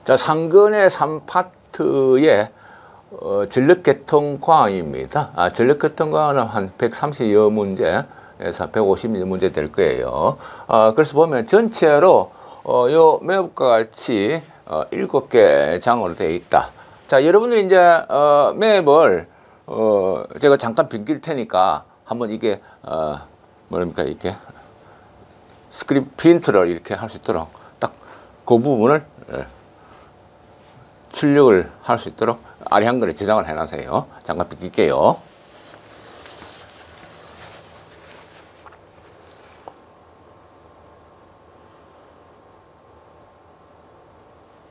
자, 상근의 3파트의 전력계통과학입니다. 전력계통과학은 한 130여 문제에서 150여 문제 될 거예요. 그래서 보면 전체로 요 맵과 같이 7개 장으로 되어 있다. 자, 여러분들이 이제 맵을 제가 잠깐 빌릴 테니까 한번 이게 뭐랍니까, 이렇게 스크립 프린트를 이렇게 할 수 있도록 딱 그 부분을 출력을 할 수 있도록 아래 한글에 저장을 해놔세요. 잠깐 빌릴게요.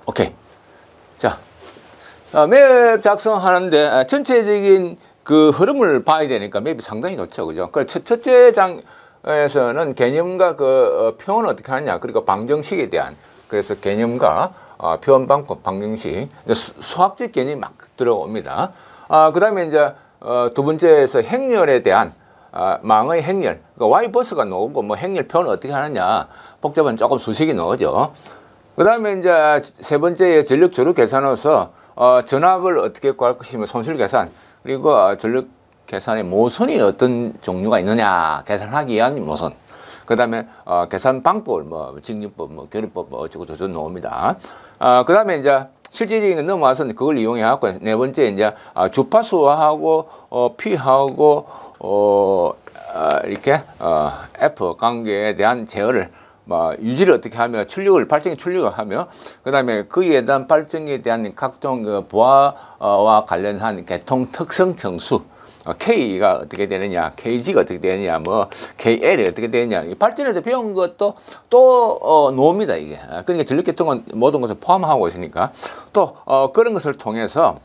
오케이. 자, 맵 작성하는데 전체적인 그 흐름을 봐야 되니까 맵이 상당히 좋죠, 그죠? 그 첫째 장에서는 개념과 그 표현을 어떻게 하느냐, 그리고 방정식에 대한, 그래서 개념과 표현 방법, 방정식, 수학적 개념이 막 들어옵니다. 그 다음에 이제 두 번째에서 행렬에 대한 망의 행렬, 그러니까 Y버스가 나오고 뭐 행렬 표현을 어떻게 하느냐, 복잡한 조금 수식이 나오죠. 그 다음에 이제 세 번째에 전력 조류 계산으로서 전압을 어떻게 구할 것이며 손실 계산, 그리고 전력 계산의 모선이 어떤 종류가 있느냐, 계산하기 위한 모선. 그 다음에 계산 방법, 뭐 직립법, 뭐 교리법, 뭐 어쩌고 저쩌고 나옵니다. 그 다음에 이제 실질적인 거 넘어와서 그걸 이용해 갖고 네 번째 이제 주파수하고 P하고 이렇게 F 관계에 대한 제어를 유지를 어떻게 하며 발전기 출력을 하며, 그 다음에 그에 대한 발전기에 대한 각종 그 부하와 관련한 계통 특성 정수, K가 어떻게 되느냐, KG가 어떻게 되느냐, 뭐 KL이 어떻게 되느냐, 발전에서 배운 것도 또 나옵니다, 이게. 그러니까 전력계통은 모든 것을 포함하고 있으니까 또 그런 것을 통해서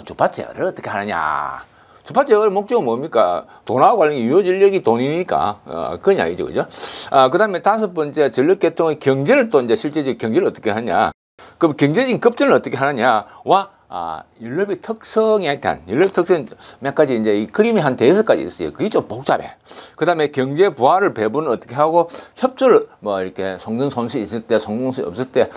주파 제어를 어떻게 하느냐. 주파 제어의 목적은 뭡니까? 돈하고 관련된 유효전력이 돈이니까 그런 이야기죠, 그죠? 그 다음에 다섯 번째, 전력계통의 경제를 또 이제 실제적 경제를 어떻게 하느냐, 그럼 경제적인 급전을 어떻게 하느냐와 연료비 특성에 대한, 연료비 특성 몇 가지, 이제 이 그림이 한 5가지 있어요. 그게 좀 복잡해. 그 다음에 경제 부하를 배분을 어떻게 하고, 협조를 뭐 이렇게 송전 손실이 있을 때, 송전손이 없을 때,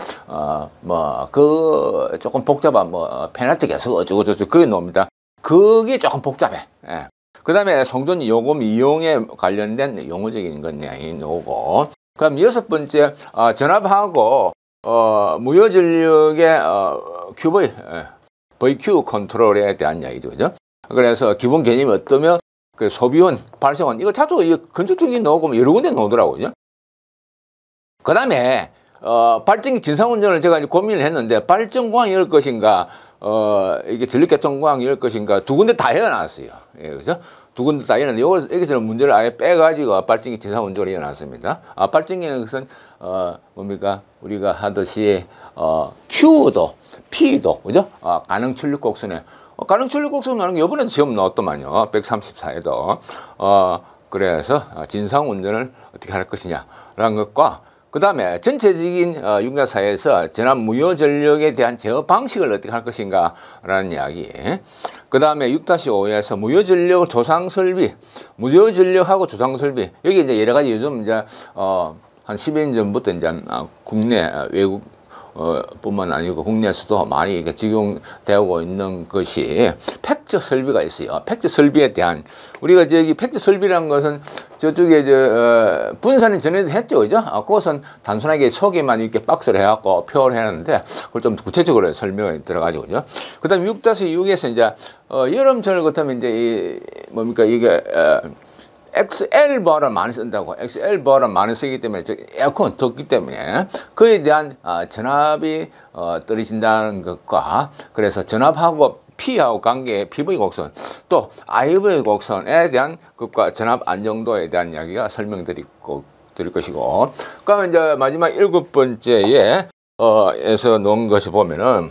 조금 복잡한 페널티 계속 어쩌고저쩌고 그게 나옵니다. 그게 조금 복잡해. 예. 그 다음에 송전 요금 이용에 관련된 용어적인 건 나오고, 그 다음 여섯 번째, 전압하고 무효전력의 QV, VQ 컨트롤에 대한 이야기죠, 그죠? 그래서 기본 개념이 어떠면 그 소비원, 발생원, 이거 자주 건축적인 나오고 여러 군데 나오더라고요. 그 다음에 발전기 진상운전을 제가 이제 고민을 했는데, 발전공항이 열 것인가, 이게 전력계통공항이 열 것인가, 두 군데 다 해놨어요. 예, 그죠? 두 군데 다 해놨는데, 여기서는 문제를 아예 빼가지고 발전기 진상운전을 해놨습니다. 발전기는 그것은 뭡니까? 우리가 하듯이 Q도, P도, 그죠? 가능 출력 곡선에, 가능 출력 곡선 나오는 게 이번에도 시험 나왔더만요. 134에도. 그래서 진상운전을 어떻게 할 것이냐라는 것과, 그 다음에 전체적인 육나사에서 전압 무효전력에 대한 제어 방식을 어떻게 할 것인가 라는 이야기. 그 다음에 6-5에서 무효전력 조상설비, 무효전력하고 조상설비, 여기 이제 여러 가지 요즘 이제 한 10여 년 전부터 이제 국내, 외국 뿐만 아니고 국내에서도 많이 적용되고 있는 것이 팩트 설비가 있어요. 팩트 설비에 대한, 우리가 저기 팩트 설비라는 것은 저쪽에 분산이 전에도 했죠, 그죠? 그것은 단순하게 속에만 이렇게 박스를 해갖고 표현을 했는데, 그걸 좀 구체적으로 설명이 들어가지고, 그죠? 그 다음에 6-6에서 이제 여름철 같으면 이제 뭡니까, 이게 XL 버를 많이 쓴다고. XL 버를 많이 쓰기 때문에, 에어컨 덥기 때문에 그에 대한 전압이 떨어진다는 것과, 그래서 전압하고 P하고 관계의 PV 곡선, 또 IV 곡선에 대한 것과 전압 안정도에 대한 이야기가 설명드릴 것이고, 그다음에 이제 마지막 7번째에 에서 놓은 것이 보면은,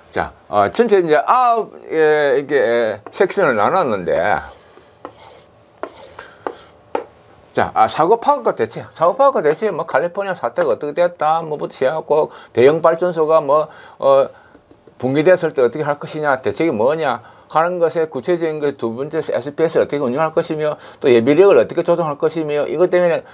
자, 전체 이제 이게 섹션을 나눴는데, 자, 사고파악과 대체. 사고파악과 대체, 뭐, 칼리포니아 사태가 어떻게 됐다, 뭐부터 시작하고, 대형 발전소가 붕괴됐을 때 어떻게 할 것이냐, 대책이 뭐냐, 하는 것에 구체적인 그 두 번째 SPS를 어떻게 운영할 것이며 또 예비력을 어떻게 조정할 것이며 이것 때문에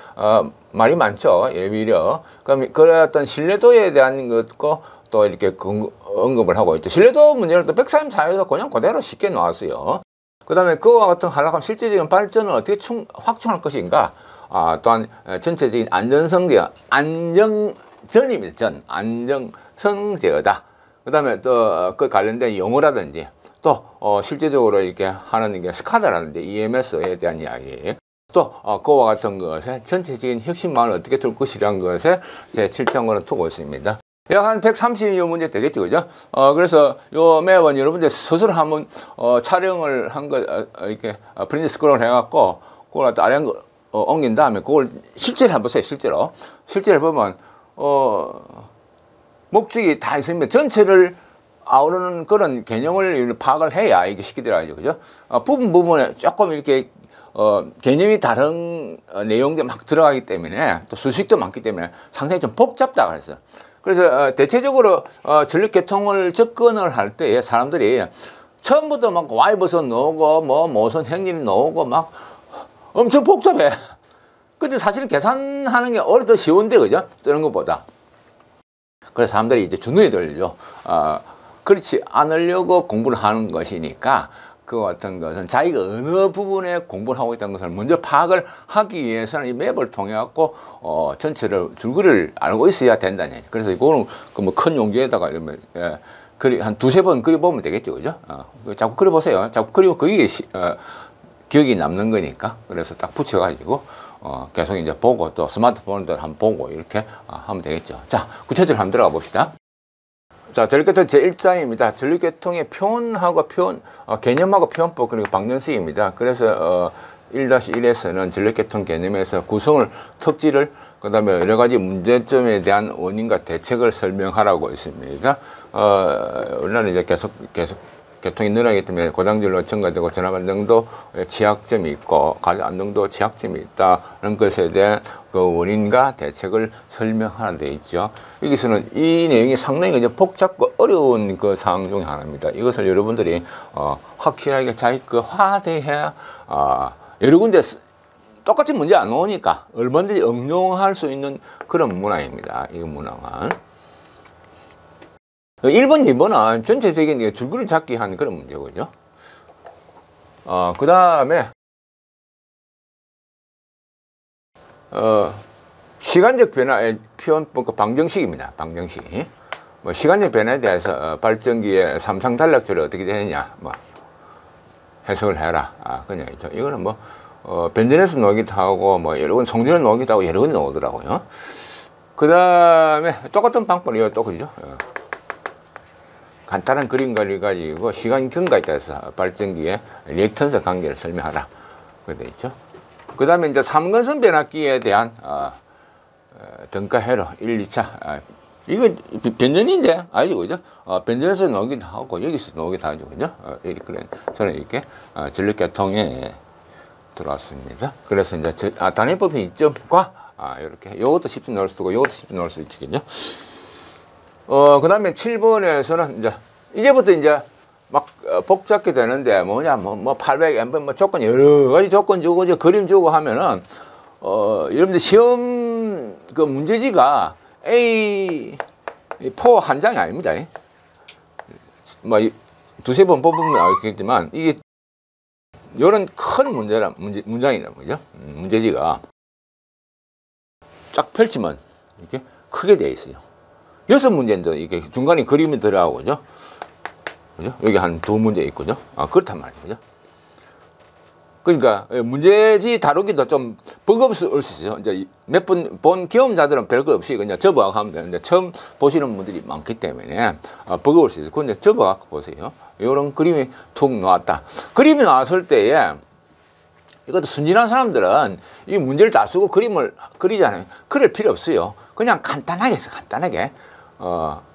말이 많죠. 예비력. 그럼 그런 어떤 신뢰도에 대한 것과 또 이렇게 언급을 하고 있죠. 신뢰도 문제를 또 백사임 사회에서 그냥 그대로 쉽게 나왔어요. 그 다음에 그와 같은 하락함 실제적인 발전을 어떻게 확충할 것인가. 또한 전체적인 안정전입니다. 안정성제어다. 그 다음에 또 그 관련된 용어라든지 또 실제적으로 이렇게 하는 게 스카다라든지 EMS에 대한 이야기. 또 그와 같은 것에 전체적인 혁신망을 어떻게 둘 것이라는 것에 제 7장으로 두고 있습니다. 약 한 130여 문제 되겠죠, 그죠? 그래서 매번 여러분들 스스로 한번 촬영을 한 거 이렇게 프린트 스크롤 해갖고 그걸 아래 옮긴 다음에 그걸 실제로 해보세요. 실제로 해보면 목적이 다 있으면 전체를 아우르는 그런 개념을 파악을 해야 이게 쉽게 들어가죠, 그죠? 부분에 조금 이렇게 개념이 다른 내용들이 막 들어가기 때문에 또 수식도 많기 때문에 상당히 좀 복잡다 그랬어요. 그래서 대체적으로 전력계통을 접근을 할 때 사람들이 처음부터 막 와이버선 나오고 뭐 모선 행렬이 나오고 막 엄청 복잡해. 근데 사실은 계산하는 게 더 쉬운데, 그죠? 쓰는 것보다. 그래서 사람들이 이제 주눅이 들죠. 그렇지 않으려고 공부를 하는 것이니까 그 같은 것은 자기가 어느 부분에 공부를 하고 있다는 것을 먼저 파악을 하기 위해서는 이 맵을 통해 갖고 전체를 줄거리를 알고 있어야 된다는 얘기. 그래서 이거는 그 뭐 큰 용지에다가 이러면 한 두세 번 그려보면 되겠죠, 그죠? 자꾸 그려보세요. 자꾸 그리고 그게 기억이 남는 거니까. 그래서 딱 붙여가지고 계속 이제 보고 또 스마트폰도 한번 보고 이렇게 하면 되겠죠. 자, 구체적으로 한번 들어가 봅시다. 자, 전력계통 제1장입니다. 전력계통의 표현하고 개념하고 표현법 그리고 방정식입니다. 그래서 1-1에서는 전력계통 개념에서 구성을, 특질을, 그 다음에 여러 가지 문제점에 대한 원인과 대책을 설명하라고 있습니다. 우리나라는 이제 계속 계통이 늘어나기 때문에 고장질로 증가되고 전압 안정도 취약점이 있고 가전 안정도 취약점이 있다는 것에 대한 그 원인과 대책을 설명하는 데 있죠. 여기서는 이 내용이 상당히 이제 복잡고 어려운 그 사항 중에 하나입니다. 이것을 여러분들이 확실하게 자기화돼야 여러 군데 똑같이 문제 안 나오니까 얼마든지 응용할 수 있는 그런 문항입니다. 이 문항은. 1번, 2번은 전체적인 줄거리 잡기 한 그런 문제거든요. 그 다음에, 시간적 변화의 표현법, 방정식입니다. 방정식. 뭐, 시간적 변화에 대해서 발전기의 삼상단락조를 어떻게 되느냐, 뭐, 해석을 해라. 그냥 있죠. 이거는 뭐, 변전에서 나오기도 하고, 뭐, 여러 군 송전에서 나오기도 하고, 여러 군데 나오더라고요. 그 다음에, 똑같은 방법이에요. 또, 그죠? 간단한 그림 그려가지고 시간 경과에 따라서 발전기의 리액턴스 관계를 설명하라. 그렇게 되어 있죠. 그 다음에 이제 삼근선 변압기에 대한 등가 회로 1, 2차. 이거 변전인데, 알죠? 그죠? 변전에서 나오기도 하고, 여기서 나오기도 하죠. 그죠? 그래. 저는 이렇게 전력계통에 들어왔습니다. 그래서 이제 단위법인 이점과 이렇게. 이것도 쉽게 넣을 수도 있고, 이것도 쉽게 넣을 수 있겠죠. 그 다음에 7번에서는 이제부터 이제 막 복잡하게 되는데 뭐냐, 뭐 800M, 뭐 조건, 여러 가지 조건 주고, 이제 그림 주고 하면은, 여러분들 시험 그 문제지가 A4 한 장이 아닙니다. 뭐 두세 번 뽑으면 알겠지만, 이게 이런 큰 문장이란 거죠. 문제지가 쫙 펼치면 이렇게 크게 되어 있어요. 6문제인데 이게 중간에 그림이 들어가고죠. 그죠? 여기 한 2문제 있고요. 그렇단 말이죠. 그러니까 문제지 다루기도 좀 버거울 수 있어요. 이제 몇 번 본 경험자들은 별거 없이 그냥 접어가고 하면 되는데 처음 보시는 분들이 많기 때문에 버거울 수 있어요. 그런데 접어가고 보세요. 이런 그림이 툭 나왔다. 그림이 나왔을 때에 이것도 순진한 사람들은 이 문제를 다 쓰고 그림을 그리잖아요. 그릴 필요 없어요. 그냥 간단하게 해서 간단하게.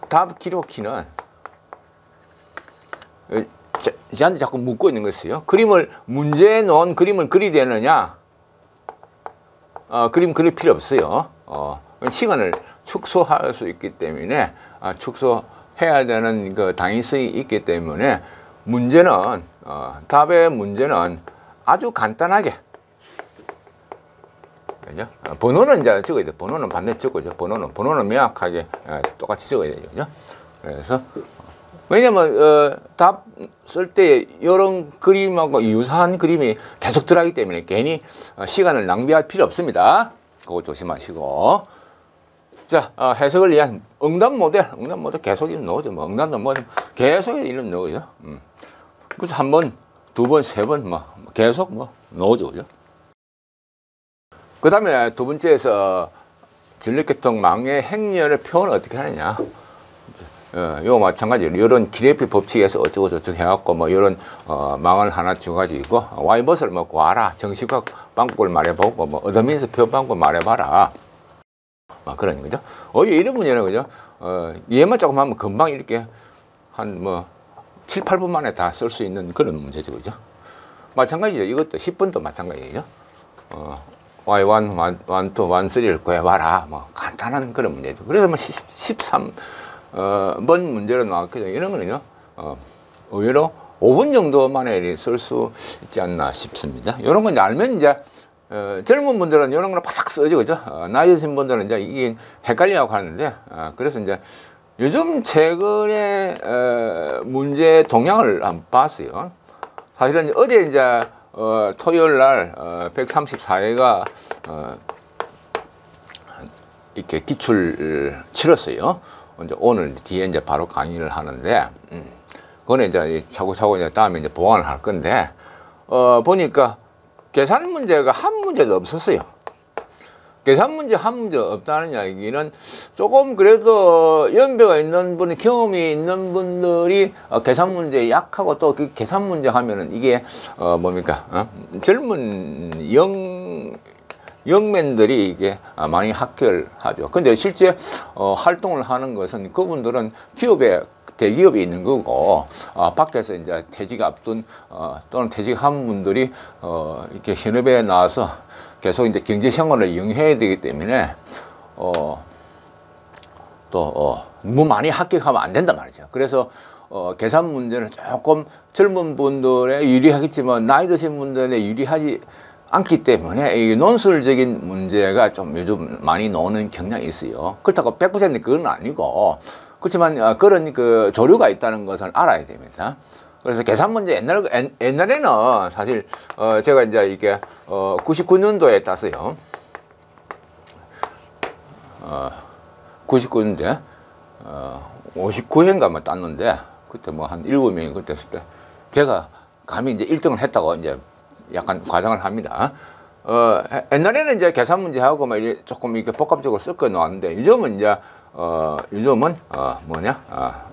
답 기록키는 저한테 자꾸 묻고 있는 것이요. 문제에 놓은 그림을 그리야 되느냐? 그림 그릴 필요 없어요. 시간을 축소할 수 있기 때문에 축소해야 되는 그 당위성이 있기 때문에 문제는 답의 문제는 아주 간단하게, 그죠? 번호는 이제 적어야 돼. 번호는 반드시 적어야죠. 번호는 명확하게 똑같이 적어야 되죠. 그죠? 그래서 왜냐면 답 쓸 때 이런 그림하고 유사한 그림이 계속 들어가기 때문에 괜히 시간을 낭비할 필요 없습니다. 그거 조심하시고. 자, 해석을 위한 응답 모델 계속 이름 넣어줘. 뭐 응답 모델 계속 이름 넣어요. 그래서 한 번, 두 번, 세 번 뭐 계속 뭐 넣어줘. 그죠? 그 다음에 두 번째에서 전력계통망의 행렬의 표현을 어떻게 하느냐. 요 마찬가지로 이런 기레피 법칙에서 어쩌고 저쩌고 해갖고 뭐 이런 망을 하나 줘가지고 Y벗을 뭐 구하라, 정식화 방법을 말해보고 뭐 얻어민서 표 방법 말해봐라. 그런 거죠. 이런 문제는 그죠. 얘만 조금 하면 금방 이렇게 한 뭐 7, 8분 만에 다 쓸 수 있는 그런 문제죠. 그죠. 마찬가지죠. 이것도 10분도 마찬가지예요. Y1, 1, 2, 1, 3를 구해봐라. 뭐 간단한 그런 문제죠. 그래서 뭐 13번 문제로 나왔거든요. 이런 거는요, 의외로 5분 정도 만에 쓸 수 있지 않나 싶습니다. 이런 건 알면 이제, 젊은 분들은 이런 거는 바닥 써죠. 그죠? 나이 드신 분들은 이제 이게 헷갈리라고 하는데, 그래서 이제 요즘 최근에, 문제 동향을 한번 봤어요. 사실은 어제 이제, 토요일 날 134회가 이렇게 기출 치렀어요. 이제 오늘 뒤에 이제 바로 강의를 하는데, 그거는 이제 차고차고 이제 다음에 이제 보완을 할 건데, 보니까 계산 문제가 한 문제도 없었어요. 계산 문제 한 문제 없다는 이야기는 조금 그래도 연배가 있는 분, 경험이 있는 분들이 계산 문제에 약하고 또 그 계산 문제 하면은 이게 뭡니까? 젊은 영맨들이 이게 많이 합격하죠. 근데 실제 활동을 하는 것은 그분들은 대기업에 있는 거고, 밖에서 이제 퇴직 앞둔 또는 퇴직한 분들이 이렇게 현업에 나와서 계속 이제 경제 생활을 이용해야 되기 때문에 너무 많이 합격하면 안 된단 말이죠. 그래서 계산 문제는 조금 젊은 분들에 유리하겠지만 나이 드신 분들에 유리하지 않기 때문에 이 논술적인 문제가 좀 요즘 많이 나오는 경향이 있어요. 그렇다고 100% 그건 아니고, 그렇지만 그런 그 조류가 있다는 것을 알아야 됩니다. 그래서 계산 문제 옛날에는 사실 제가 이제 이게 99년도에 땄어요. 99년도에 59회인가 뭐 땄는데, 그때 뭐 한 7명이 그때 했을 때 제가 감히 이제 1등을 했다고 이제 약간 과장을 합니다. 옛날에는 이제 계산 문제하고 막 조금 이렇게 복합적으로 섞어 놓았는데, 요즘은 이제 요즘은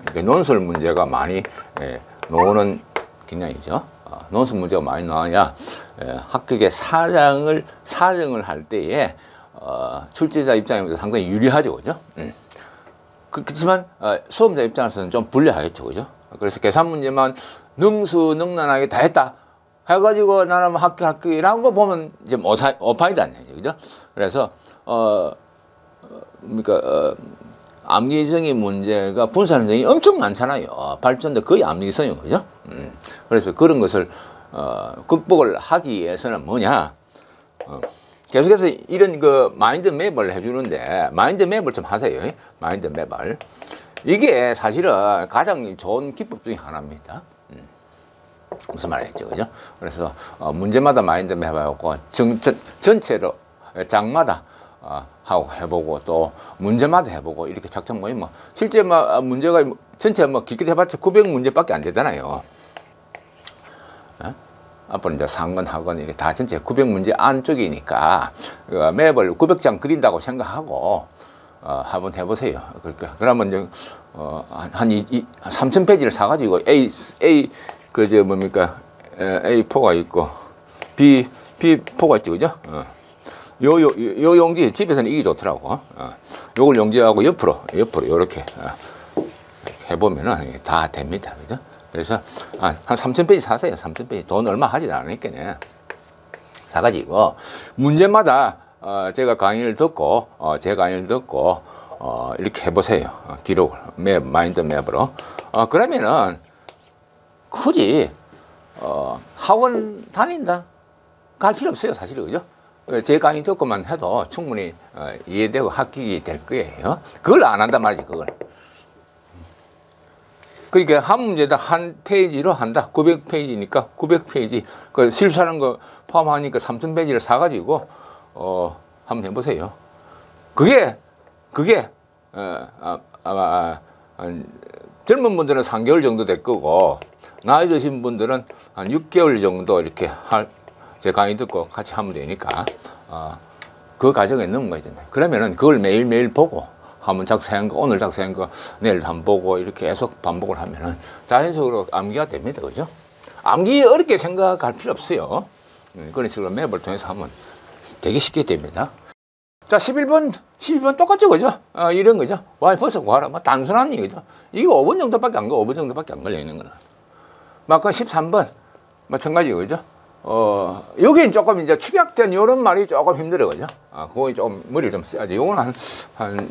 이게 논술 문제가 많이 나오는 경향이죠. 논술 문제가 많이 나와야 합격의 사정을 할 때에 출제자 입장에서 상당히 유리하죠, 그죠? 그렇지만 수험자 입장에서는 좀 불리하겠죠, 그죠? 그래서 계산 문제만 능수능란하게 다 했다 해가지고 나는 합격이라고 보면 이제 오파이다, 그죠? 그래서 암기적인 문제가 분산성이 엄청 많잖아요. 발전도 거의 암기성이에요, 그죠? 그래서 그런 것을 극복을 하기 위해서는 뭐냐? 계속해서 이런 그 마인드맵을 해주는데, 마인드맵을 좀 하세요. 마인드맵을. 이게 사실은 가장 좋은 기법 중에 하나입니다. 무슨 말이겠죠, 그죠? 그래서 문제마다 마인드맵 해보고 전체로 장마다 하고 해보고 또 문제마다 해보고 이렇게 작전 모임 실제 문제가 전체 깊게 해봤자 900문제밖에 안 되잖아요. 앞으로 이제 상권, 하권 이렇게 다 전체 900문제 안쪽이니까 맵을 900장 그린다고 생각하고 한번 해보세요. 그러면 이제 한 3000페이지를 사가지고 A4가 있고 B4가 있죠, 그죠? 요 용지 집에서는 이게 좋더라고. 요걸 용지하고 옆으로 이렇게 해보면은 다 됩니다, 그죠? 그래서 한 3000페이지 사세요. 3000페이지 돈 얼마 하지 않으니까요. 사가지고 문제마다 제가 강의를 듣고 이렇게 해보세요. 기록을 마인드 맵으로. 그러면은 굳이 학원 다닌다 갈 필요 없어요, 사실은. 그죠? 제 강의 듣고만 해도 충분히 이해되고 합격이 될 거예요. 그걸 안 한단 말이지, 그걸. 그러니까 한 문제당 한 페이지로 한다. 900페이지니까 900페이지. 그 실수하는 거 포함하니까 3000페이지를 사가지고 한번 해보세요. 그게 아마 젊은 분들은 3개월 정도 될 거고, 나이 드신 분들은 한 6개월 정도 이렇게 제 강의 듣고 같이 하면 되니까 그 과정에 넘어가야 된다. 그러면은 그걸 매일매일 보고, 한번 작성한 거, 오늘 작성한 거 내일 한번 보고 이렇게 계속 반복을 하면은 자연적으로 암기가 됩니다. 그죠? 암기 어렵게 생각할 필요 없어요. 그런 식으로 맵을 통해서 하면 되게 쉽게 됩니다. 자, 11번 똑같죠, 그죠? 이런 거죠. 와, 벌써 구하라. 뭐 단순한 얘기죠. 이거 5분 정도밖에 안 걸려, 5분 정도밖에 안 걸려 있는 거는. 막 13번 마찬가지, 그죠? 여긴 조금 이제 축약된 이런 말이 조금 힘들어, 그죠? 그거 좀 머리를 좀 써야지. 요건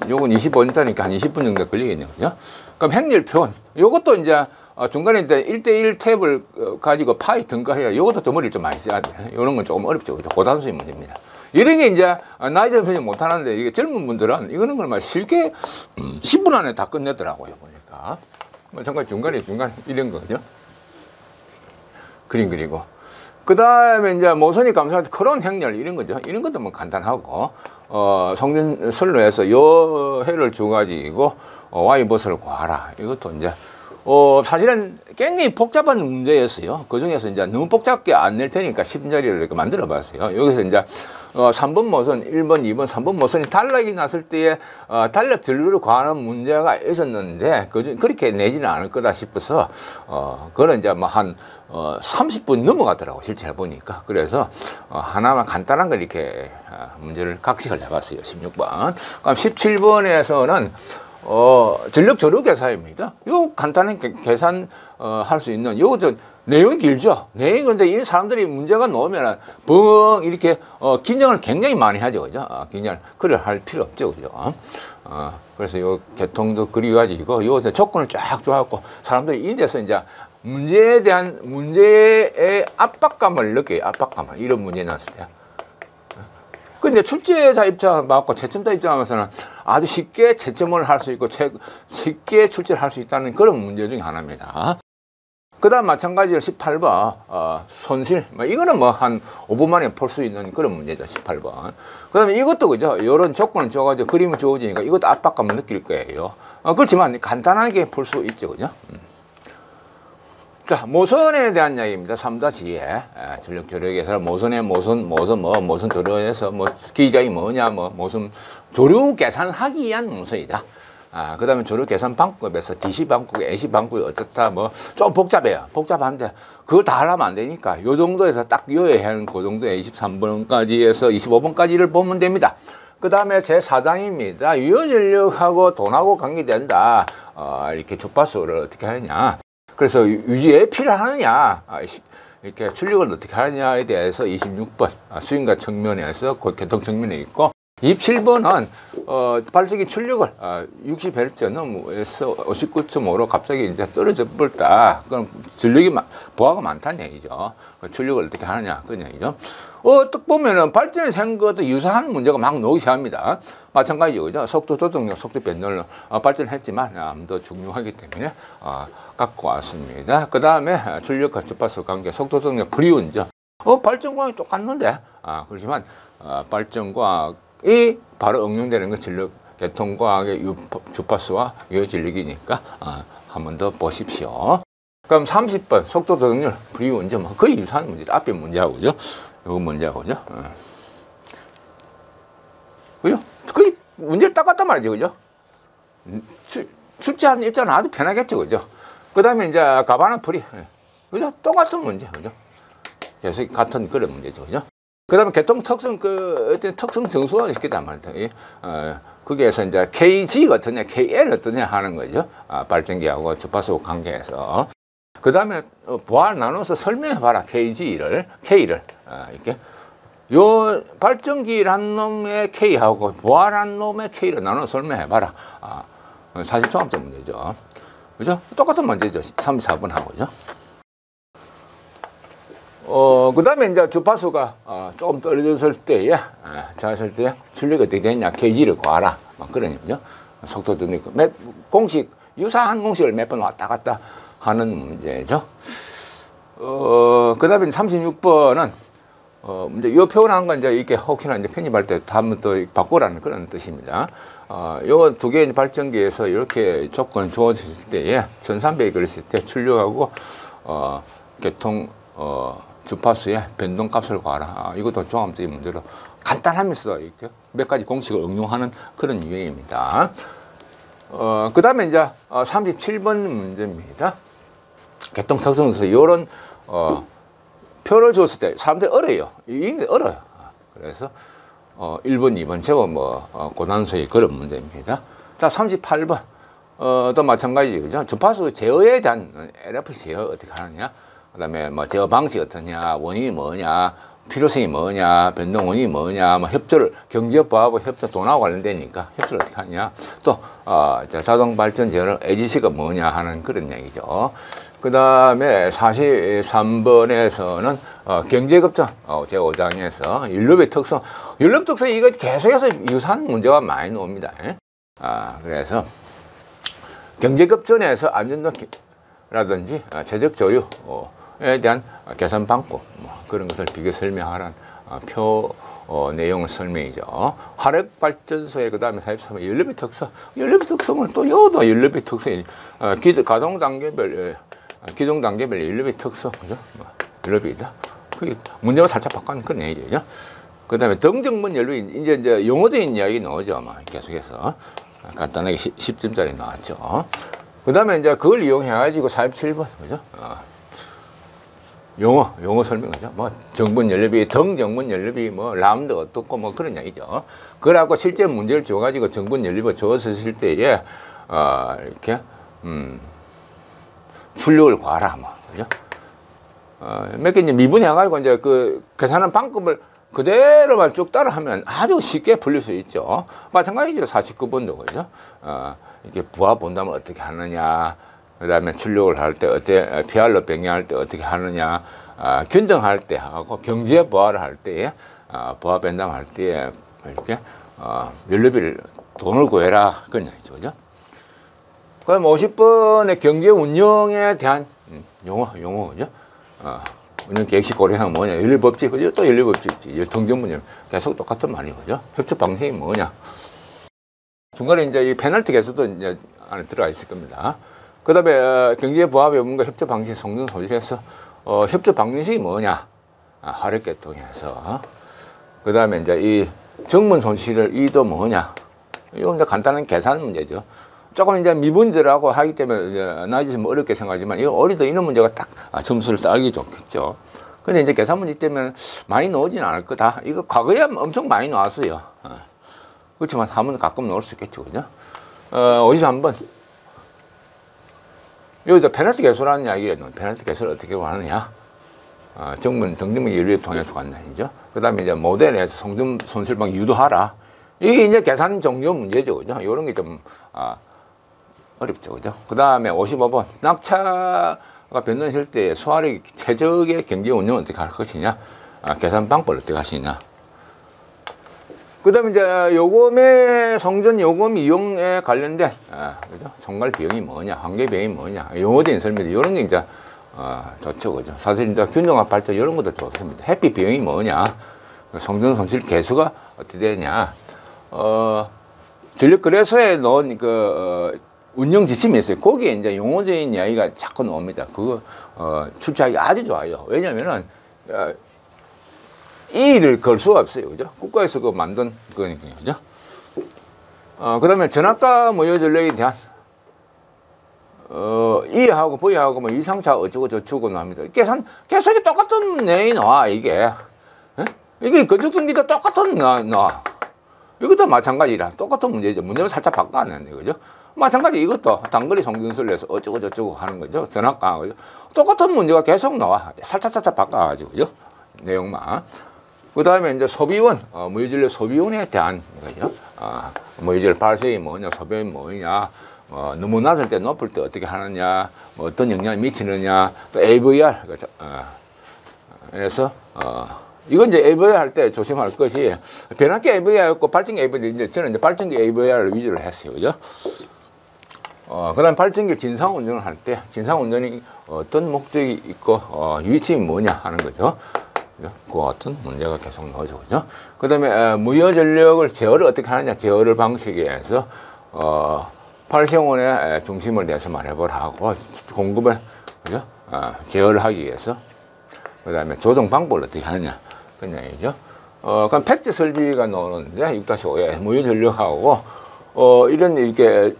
요건 25분이니까 한 20분 정도 걸리겠네요, 그죠? 그럼 행렬 표현. 요것도 이제 중간에 이제 1대1 탭을 가지고 파이 등가해야 요것도 좀 머리를 좀 많이 써야 돼. 요런 건 조금 어렵죠, 그죠? 고단수의 문제입니다. 이런 게 이제 나이 든 분이 못 하는데, 이게 젊은 분들은 이거는 걸 쉽게 10분 안에 다 끝내더라고요, 보니까. 뭐 잠깐 중간에 이런 거죠. 그림 그리고. 그 다음에 이제 모선이 감사할 때 그런 행렬 이런 거죠. 이런 것도 뭐 간단하고, 성전설로에서 요 해를 줘가지고 Y벗을 구하라. 이것도 이제 사실은 굉장히 복잡한 문제였어요. 그 중에서 이제 너무 복잡하게 안 낼 테니까 쉽은 자리를 이렇게 만들어 봤어요. 여기서 이제 3번 모선, 1번, 2번, 3번 모선이 단락이 났을 때에 단락 전류를 구하는 문제가 있었는데 그렇게 내지는 않을 거다 싶어서 그건 이제 뭐 한 30분 넘어가더라고, 실제 해보니까. 그래서 하나만 간단한 걸 이렇게 문제를 각식을 해봤어요. 16번. 그럼 17번에서는 전력 조류 계산입니다. 요 간단한 계산 할 수 있는 요것도 내용이 길죠. 내용이 근데 이 사람들이 문제가 나오면 벙 이렇게 긴장을 굉장히 많이 하죠, 그죠? 긴장을 그래 할 필요 없죠, 그죠? 그래서 요 계통도 그려가지고 요 조건을 쫙 줘갖고 사람들이 이 데서 이제 문제에 대한 문제의 압박감을 느껴요. 압박감을. 이런 문제 나왔을 때. 근데 출제자 입장 맞고 채점자 입장에서는 아주 쉽게 채점을 할 수 있고 쉽게 출제를 할 수 있다는 그런 문제 중에 하나입니다. 그 다음 마찬가지로 18번 손실. 이거는 뭐 한 5분 만에 풀 수 있는 그런 문제죠. 18번. 그 다음에 이것도 그죠. 이런 조건을 줘가지고 그림이 주어지니까 이것도 압박감을 느낄 거예요. 그렇지만 간단하게 풀 수 있죠, 그죠? 자, 모선에 대한 이야기입니다. 3-2에 전력 조류에서 모선 조류에서 기장이 뭐냐, 모선 조류 계산하기 위한 문서이다. 그 다음에 조류 계산 방법에서 DC 방법, AC 방법이 어떻다, 좀 복잡해요. 복잡한데 그걸 다 하려면 안 되니까 요 정도에서 딱 요해하는 그 정도에 23번까지에서 25번까지를 보면 됩니다. 그 다음에 제 4장입니다. 유효전력하고 돈하고 관계된다. 이렇게 주파수를 어떻게 하느냐. 그래서 유지에 필요하느냐, 이렇게 출력을 어떻게 하느냐에 대해서 26번 수인가 측면에서 교통 측면에 있고, 27번은 발전기 출력을 60Hz 넘어서 59.5로 갑자기 이제 떨어져 버렸다. 그럼 전력이 보화가 많다는 얘기죠. 출력을 어떻게 하느냐 그런 얘기죠. 딱 보면은 발전이 생긴 것도 유사한 문제가 막 나오기 시작합니다. 마찬가지죠, 그죠? 속도 조정력, 속도 변동력 발전했지만 더 중요하기 때문에 갖고 왔습니다. 그 다음에 출력과 주파수 관계, 속도 조정력, 불이운전. 발전과학이 똑같는데 그렇지만 발전과학이 바로 응용되는 건 전력, 계통과학의 주파수와 유효전력이니까 한 번 더 보십시오. 그럼 30번 속도 조정력, 불이운전 거의 유사한 문제죠. 앞에 문제하고, 그죠? 요거 문제하고, 그죠? 그죠? 거의 문제를 똑같단 말이죠, 그죠? 출제하는 입장은 아주 편하겠죠, 그죠? 그 다음에 이제 가반한 풀이, 그죠? 똑같은 문제, 그죠? 계속 같은 그런 문제죠, 그죠? 그 다음에 개통 특성, 어떤 특성 정수화를 시켰단 말이죠. 거기에서 이제 KG가 어떠냐, KL 어떠냐 하는 거죠. 발전기하고 주파수 관계에서. 그 다음에 보안 나눠서 설명해봐라. K를 이렇게 요 발전기란 놈의 K하고 보안한 놈의 K를 나눠 설명해봐라. 사실 종합적 문제죠. 그죠? 똑같은 문제죠. 34번 하고죠. 그 다음에 이제 주파수가 조금 떨어졌을 때에, 작았을 때 출력이 어떻게 되냐, 게이지를 구하라. 막 그런 얘기죠. 속도도 있고, 공식, 유사한 공식을 몇 번 왔다 갔다 하는 문제죠. 그 다음에 36번은, 이제 요 표현한 건 이제 이렇게 혹시나 이제 편집할 때 한번 또 바꾸라는 그런 뜻입니다. 요 두 개의 발전기에서 이렇게 조건 주어졌을 때에 1300이 그랬을 때 출력하고, 계통, 주파수의 변동값을 구하라. 이것도 종합적인 문제로 간단하면서 이렇게 몇 가지 공식을 응용하는 그런 유형입니다. 그 다음에 이제 37번 문제입니다. 계통 특성에서 이런 표를 줬을 때 사람들이 어려요. 이게 어려요. 그래서 1번, 2번 제법 고난소의 그런 문제입니다. 자, 38번 또 마찬가지 그죠? 주파수 제어에 대한 LF 제어 어떻게 하느냐? 그다음에 뭐 제어 방식이 어떠냐, 원인이 뭐냐, 필요성이 뭐냐, 변동 원인이 뭐냐, 뭐 협조를 경제법하고 협조 돈하고 관련되니까 협조를 어떻게 하냐, 또 자동 발전 제어는 에지시가 뭐냐 하는 그런 얘기죠. 그다음에 43번에서는 경제급전 제5장에서 연료비 특성, 연료비 특성 이거 계속해서 유사한 문제가 많이 나옵니다. 그래서 경제급전에서 안전도라든지 재적 조류에 대한 계산 방법 그런 것을 비교 설명하라는 표 내용 설명이죠. 화력 발전소의 그다음에 43번 연료비 특성, 연료비 특성을 또 요도 연료비 특성이 가동 단계별 기동 단계별 연료비 특성 그죠? 연료비다. 그 문제가 살짝 바꾸는 그런 얘기죠. 그다음에 등정문 연료비 이제 용어적인 이야기 나오죠. 아마 계속해서 간단하게 10점짜리 나왔죠. 그다음에 이제 그걸 이용해 가지고 47번 그죠? 용어 설명이죠. 뭐 정분 연료비, 등정분 연료비, 뭐 라운드 어떻고 뭐 그런 얘기죠. 그래갖고 실제 문제를 줘가지고 정분 연료비가 주어졌을 때에 이렇게 출력을 구하라 뭐 그죠? 몇 개 이제 미분해가지고 이제 그 계산한 방법을 그대로만 쭉 따라하면 아주 쉽게 풀릴 수 있죠. 마찬가지죠. 49번도 그죠? 이렇게 부하 본다면 어떻게 하느냐. 그 다음에 출력을 할 때 어떻게, PR로 변경할 때 어떻게 하느냐, 균등할 때 하고 경제 부하를 할 때에, 부하 변담할 때에 이렇게, 연료비를 돈을 구해라. 그런 얘기죠. 그죠? 그럼 50번의 경제 운영에 대한 용어, 그죠? 운영 계획식 고려하는 뭐냐, 연료법칙, 그죠? 또 연료법칙, 등정문제 계속 똑같은 말이죠. 그죠? 협조 방식이 뭐냐. 중간에 이제 이 페널티 계수도 이제 안에 들어가 있을 겁니다. 그 다음에 경제 부합의 뭔가 협조 방식 성능 소실에서 협조 방식이 뭐냐 화력계통에서 그 다음에 이제 이 정문 손실을 이도 뭐냐 이거 이제 간단한 계산 문제죠. 조금 이제 미분제라고 하기 때문에 이제 나이지면 어렵게 생각하지만 이거 어리도 이런 문제가 딱 점수를 따기 좋겠죠. 근데 이제 계산 문제 때문에 많이 나오지는 않을 거다. 이거 과거에 엄청 많이 나왔어요. 그렇지만 한번 가끔 나올 수 있겠죠, 그죠? 53번. 여기서 페널티 개수라는 이야기예요. 페널티 개수를 어떻게 구하느냐? 정문, 등정문 연료를 통해서 간다죠. 그 다음에 이제 모델에서 성능 손실방 유도하라. 이게 이제 계산 종료 문제죠. 그죠? 이런 게 좀, 어렵죠. 그죠? 그 다음에 55번. 낙차가 변동했을 때 수화력 최적의 경제 운영을 어떻게 할 것이냐? 계산 방법을 어떻게 하시냐? 그 다음에 이제 요금의 성전 요금 이용에 관련된 그죠? 총괄 비용이 뭐냐, 한계 비용이 뭐냐, 용어적인 설명 이런 게 이제 좋죠, 그죠? 사실 이제 균등화 발전 이런 것도 좋습니다. 햇빛 비용이 뭐냐, 성전 손실 개수가 어떻게 되냐, 전력거래소에 넣은 그 운영 지침이 있어요. 거기에 이제 용어적인 이야기가 자꾸 나옵니다. 그거 출제하기 아주 좋아요. 왜냐면은 이 일을 걸 수가 없어요. 그죠? 국가에서 그 만든 거니까요. 그죠? 그 다음에 전압과 무효 전력에 대한, E하고 V하고 뭐 이상차 어쩌고 저쩌고 나옵니다. 계속이 똑같은 내용이 나와, 이게. 에? 이게 건축전기도 똑같은 나와. 이것도 마찬가지라. 똑같은 문제죠. 문제는 살짝 바꿔놨네. 그죠? 마찬가지 이것도 단거리 성전설을 내서 어쩌고 저쩌고 하는 거죠. 전압과, 그죠? 똑같은 문제가 계속 나와. 살짝 바꿔가지고, 그죠? 내용만. 그 다음에 이제 소비원, 무유전력 소비원에 대한 거죠. 무유전력 발생이 뭐냐, 소비원이 뭐냐, 너무 낮을 때 높을 때 어떻게 하느냐, 뭐 어떤 영향을 미치느냐, 또 AVR, 그죠? 그래서 이건 이제 AVR 할 때 조심할 것이 변압기 AVR였고 발전기 AVR 이제 저는 이제 발전기 AVR을 위주로 했어요, 그죠? 그다음 발전기 진상 운전을 할 때 진상 운전이 어떤 목적이 있고 유의점이 뭐냐 하는 거죠. 그와 같은 문제가 계속 나오죠, 그죠? 그다음에 무효 전력을 제어를 어떻게 하느냐, 제어를 방식에 의해서 발생원의 중심을 내서 말해보라 하고 공급을 그죠? 제어를 하기 위해서 그다음에 조정 방법을 어떻게 하느냐 그런 얘기죠. 그럼 팩트 설비가 나오는데 6-5에 무효 전력하고 이런 이렇게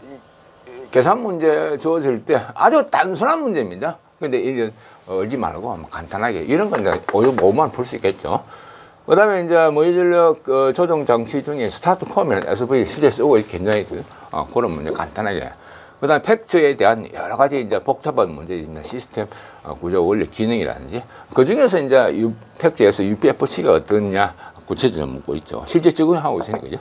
계산 문제 주어질 때 아주 단순한 문제입니다. 근데 이제 얼지 말고 간단하게 이런 건 이제 5만 풀 수 있겠죠. 그 다음에 이제 무효 전력 조정 장치 중에 스타트 컴이나 SV 실제 쓰고 굉장히 그런 문제 간단하게. 그 다음에 팩트에 대한 여러 가지 이제 복잡한 문제 있는 시스템 구조 원리 기능이라든지 그 중에서 이제 팩트에서 UPFC가 어떠냐 구체적으로 묻고 있죠. 실제 적용하고 있으니까 그죠.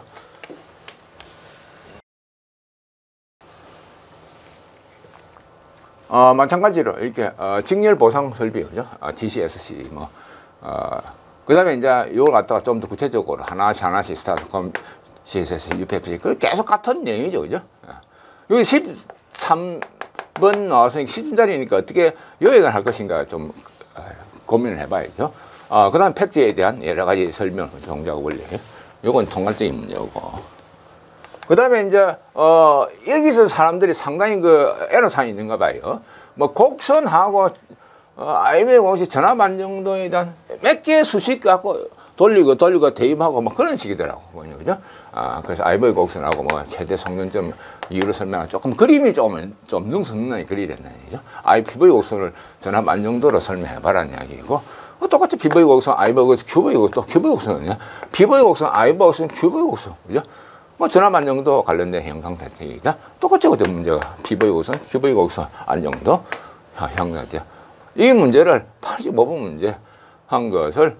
마찬가지로 이렇게 직렬 보상 설비 그죠? DCSC 뭐 그다음에 이제 이걸 갖다가 좀 더 구체적으로 하나씩 스타트컴 CSS UPFC 그 계속 같은 내용이죠, 그죠? 여기 13번 나와서 10분짜리니까 어떻게 요약을 할 것인가 좀 고민을 해봐야죠. 그다음 팩트에 대한 여러 가지 설명, 동작 원리, 요건 통괄적인 문제고. 그다음에 이제 여기서 사람들이 상당히 그 애로사항이 있는가 봐요. 뭐 곡선하고 IMF 공식 전압 안정도에 대한 몇 개 수식 갖고 돌리고 대입하고 뭐 그런 식이더라고, 그죠? 그래서 IMF 곡선하고 뭐 최대 성능점 이유를 설명하면 조금 그림이 좀 능성능하게 그리야 된다는 얘기죠. IPV 곡선을 전압 안정도로 설명해봐라는 이야기고. 똑같이 PV 곡선, IMF 곡선, QV 곡선, 또 QV 곡선은요. PV 곡선, IMF 곡선, QV 곡선, 그죠? 뭐 전압 안정도 관련된 형상 대책이죠. 똑같이 그 문제가 PV 곡선, QV 곡선 안정도 형상 대책. 이 문제를 85번 문제 한 것을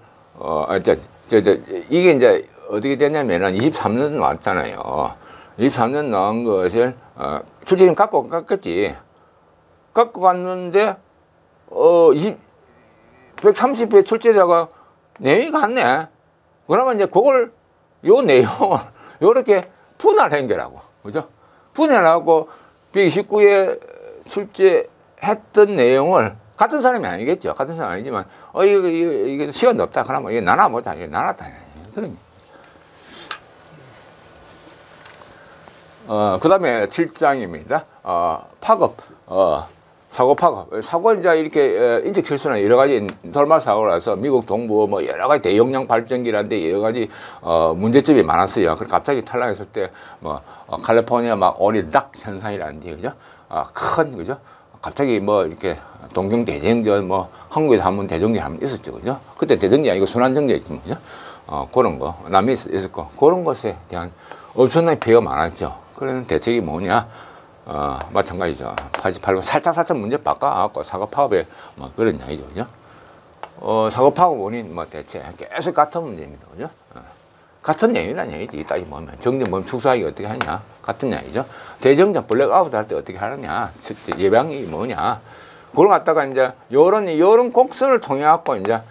이게 이제 어떻게 됐냐면은 23년 나왔잖아요. 23년 나온 것을 출제팀 갖고 갔겠지. 갖고 갔는데 130회 출제자가 내용이 같네. 그러면 이제 그걸 요 내용을 요렇게 분할한 거라고. 그죠? 분할하고 129에 출제했던 내용을 같은 사람이 아니겠죠. 같은 사람이 아니지만 이게 시간도 없다. 그러면 이게 나눠보자. 이게 나눴다. 그런 그 다음에 7장입니다. 파급, 사고 파급. 사고 이제 이렇게 인적 실수나 여러 가지 돌발 사고라서 미국 동부 뭐 여러 가지 대용량 발전기라는데 여러 가지 문제점이 많았어요. 그래서 갑자기 탈락했을 때 뭐 캘리포니아 막 오리락 현상이라는지 그죠? 큰 그죠? 갑자기 뭐 이렇게 동경 대정전 뭐 한국에도 한번 대정전 한번 있었죠, 그죠? 그때 대정전 아니고 순환정전이었죠, 그죠? 그런 거 남미 있었고 그런 것에 대한 엄청나게 피해가 많았죠. 그런 대책이 뭐냐? 마찬가지죠. 88번 살짝 문제 바꿔갖고 사고 파업에 뭐 그런 이야기죠, 그죠? 사고 파업 원인 뭐 대체 계속 같은 문제입니다, 그죠? 같은 내용이라는 얘기지. 따지 보면 정전범 축소하기 어떻게 하냐? 같은 얘기죠. 대정전 블랙아웃 할 때 어떻게 하느냐? 예방이 뭐냐? 그걸 갖다가 이제 요런 곡선을 통해 갖고 이제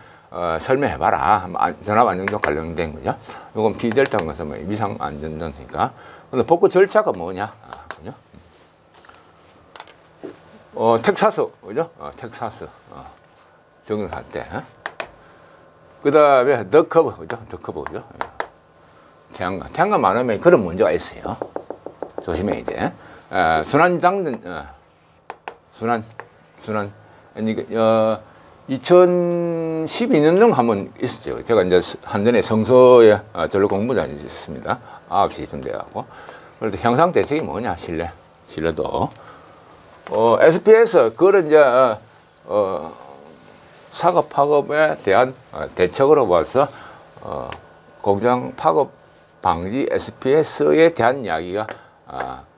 설명해봐라. 전압 안정도 관련된 거죠. 이건 비델타 것은 뭐 미상 안전도니까. 근데 복구 절차가 뭐냐? 그죠? 텍사스, 그죠? 텍사스 적용할 때. 그 다음에 더 커브, 그죠? 더 커브, 그죠? 태양광 많으면 그런 문제가 있어요. 조심해야 돼. 순환장전, 순환. 2012년경 한번 있었죠. 제가 이제 한전에 성서에 전로 공부자였습니다. 9시쯤 돼갖고. 그래도 형상 대책이 뭐냐, 신뢰도. SPS, 그걸 이제, 사고 파급에 대한 대책으로 봐서, 공장 파급 방지 SPS에 대한 이야기가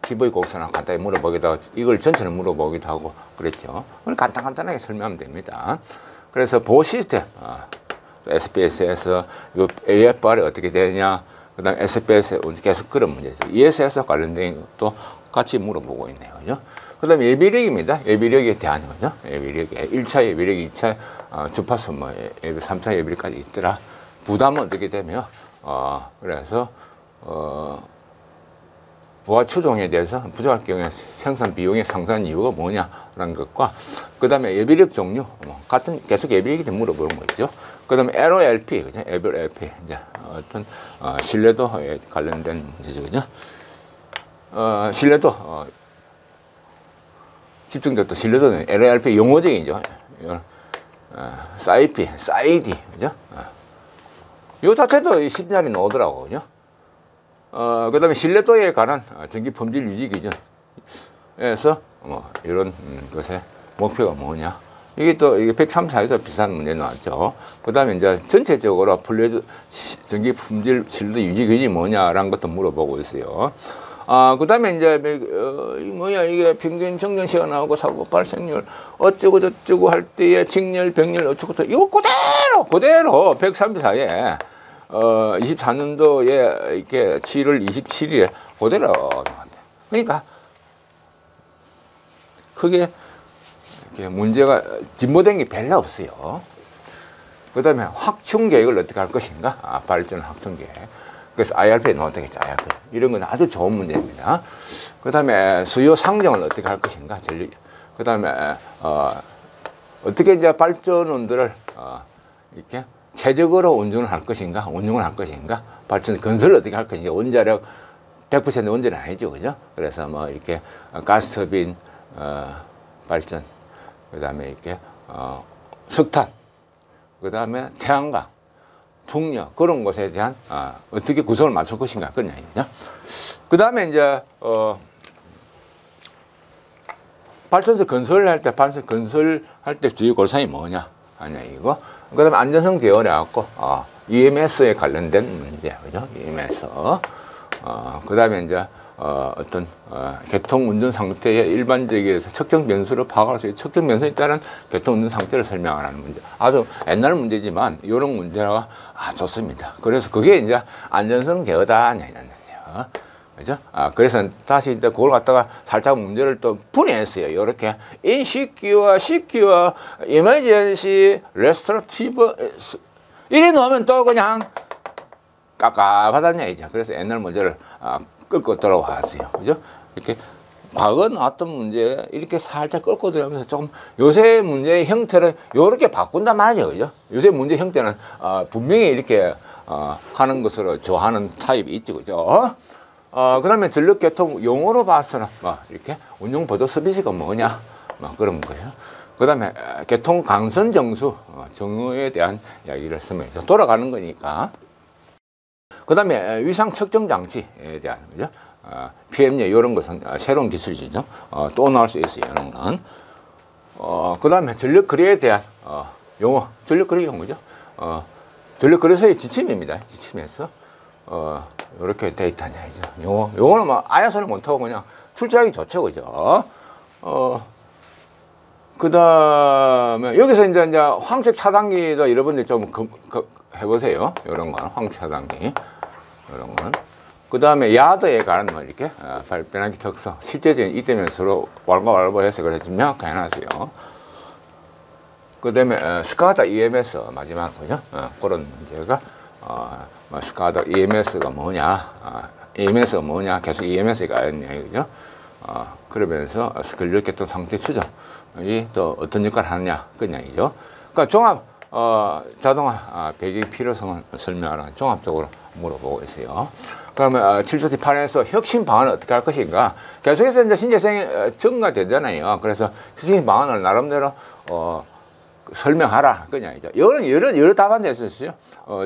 PV 곡선하고 간단히 물어보기도 하고 이걸 전체를 물어보기도 하고 그랬죠. 그걸 간단하게 설명하면 됩니다. 그래서 보호 시스템 SPS에서 이 AFR이 어떻게 되냐, 그 다음에 SPS 계속 그런 문제죠. ESS 관련된 것도 같이 물어보고 있네요. 그죠? 그 다음에 예비력입니다. 예비력에 대한 거죠. 예비력에 1차 예비력, 2차 주파수, 뭐, 3차 예비력까지 있더라. 부담은 어떻게 되면, 그래서, 부하 추종에 대해서 부족할 경우에 생산 비용의 상승 이유가 뭐냐라는 것과, 그 다음에 예비력 종류, 같은 계속 예비력에 대해 물어보는 거죠. 그 다음에 LOLP, 그죠? LOLP, 이제 어떤, 신뢰도에 관련된 문제죠. 그죠? 신뢰도, 집중력도 신뢰도는 LOLP 용어적이죠. SAIP, SAID, 그죠? 이 자체도 10년이 나오더라고, 그죠? 그 다음에 신뢰도에 관한 전기 품질 유지 기준에서 이런 것의 목표가 뭐냐. 이게 또 이게 103사에도 비슷한 문제 나왔죠. 그 다음에 이제 전체적으로 전기 품질 신뢰도 유지 기준이 뭐냐라는 것도 물어보고 있어요. 그 다음에 이제 뭐야 이게 평균 정전 시간 나오고 사고 발생률 어쩌고 저쩌고 할 때에 직렬, 병렬 어쩌고 저쩌고 이거 그대로 134에 24년도에 이렇게 7월 27일에 그대로 그러니까 크게 이렇게 문제가 진보된 게 별로 없어요. 그 다음에 확충 계획을 어떻게 할 것인가? 발전 확충 계획. 그래서 IRP에 넣어야 되겠죠. IRP. 이런 건 아주 좋은 문제입니다. 그 다음에 수요 상정을 어떻게 할 것인가? 그 다음에 어떻게 이제 발전원들을 이렇게 최적으로 운영을 할 것인가? 발전 건설을 어떻게 할 것인가? 원자력 100% 원전은 아니죠. 그죠? 그래서 뭐 이렇게 가스터빈 발전, 그 다음에 이렇게 석탄, 그 다음에 태양광, 풍력 그런 것에 대한 어떻게 구성을 맞출 것인가 그런 얘기죠. 그 다음에 이제 발전소 건설할 때 주요 골상이 뭐냐 하냐 이거. 그 다음에 안전성 제어를 해갖고 EMS에 관련된 문제, 그죠? EMS. 그 다음에 이제 어떤 교통 운전 상태의 일반적에서 측정 변수를 파악할 수 있는 측정 변수에 따른 교통 운전 상태를 설명하는 문제. 아주 옛날 문제지만 이런 문제가 좋습니다. 그래서 그게 이제 안전성 제어다 이런 거죠. 그죠? 그래서 다시 이제 그걸 갖다가 살짝 문제를 또 분해했어요. 이렇게 인시큐어, 시큐어, 이머전시, 레스트러티브 이래 놓으면 또 그냥 깝깝하다는 얘기죠. 그래서 옛날 문제를 끌고 들어왔어요. 그죠? 이렇게 과거 나왔던 문제 이렇게 살짝 끌고 들어가면서 조금 요새 문제의 형태를 이렇게 바꾼단 말이죠. 그죠? 요새 문제 형태는 분명히 이렇게 하는 것으로 좋아하는 타입이 있죠. 그죠? 그 다음에 전력교통 용어로 봐서는 이렇게 운용보도 서비스가 뭐냐 그런 거예요. 그 다음에 교통 강선 정수 정의에 대한 이야기를 쓰면 돌아가는 거니까. 그 다음에 위상 측정 장치에 대한 거죠. PM요 이런 것은 새로운 기술이죠. 또 나올 수 있어요. 이런 건. 그 다음에 전력 거래에 대한 용어, 전력 거래 용어죠. 전력 거래소의 지침입니다. 지침에서 이렇게 돼 있다는 얘기죠. 용어는 막 아예 소리 못하고 그냥 출제하기 좋죠, 그죠? 그 다음에 여기서 이제 황색 차단기도 여러분들 좀 해보세요. 이런 건 황색 차단기. 이런 건. 그 다음에 야드에 관한 뭐 이렇게 발변하기 특성, 실제적인 이 때문에 서로 왈가왈부 해석을 해주면 명확하게 해놨어요. 그 다음에 스카다 EMS 마지막 거죠. 그런 문제가 스카다 EMS가 뭐냐, EMS가 뭐냐, 계속 EMS가 아닌 얘기죠. 그러면서 근력계통 상태 추정이 또 어떤 역할을 하느냐 그런 얘기죠. 그러니까 종합 자동화 배기 필요성을 설명하는 종합적으로 물어보고 있어요. 그러면 7조치 8에서 혁신 방안을 어떻게 할 것인가. 계속해서 이제 신재생이 증가되잖아요. 그래서 혁신 방안을 나름대로 설명하라 그냥 이제 여러 답안이 있었어요.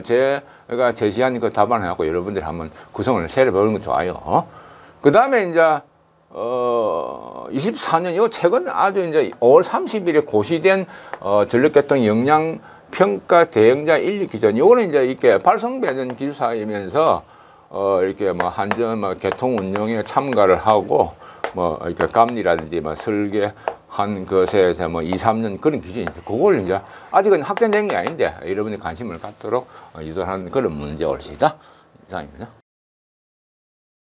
제가 제시한 그 답안을 갖고 여러분들이 한번 구성을 세려보는 건 좋아요. 그 다음에 이제 24년 요 최근 아주 이제 5월 30일에 고시된 전력계통 역량 평가 대행자 인력 기준 요거는 이제 이렇게 발성배전 기술사이면서 이렇게 뭐 한전 교통 운영에 참가를 하고 뭐 이렇게 감리라든지 뭐 설계한 것에 대해서 뭐 2, 3년 그런 기준인데 그걸 이제 아직은 확정된 게 아닌데 여러분이 관심을 갖도록 유도하는 그런 문제 올 수 있다. 이상입니다.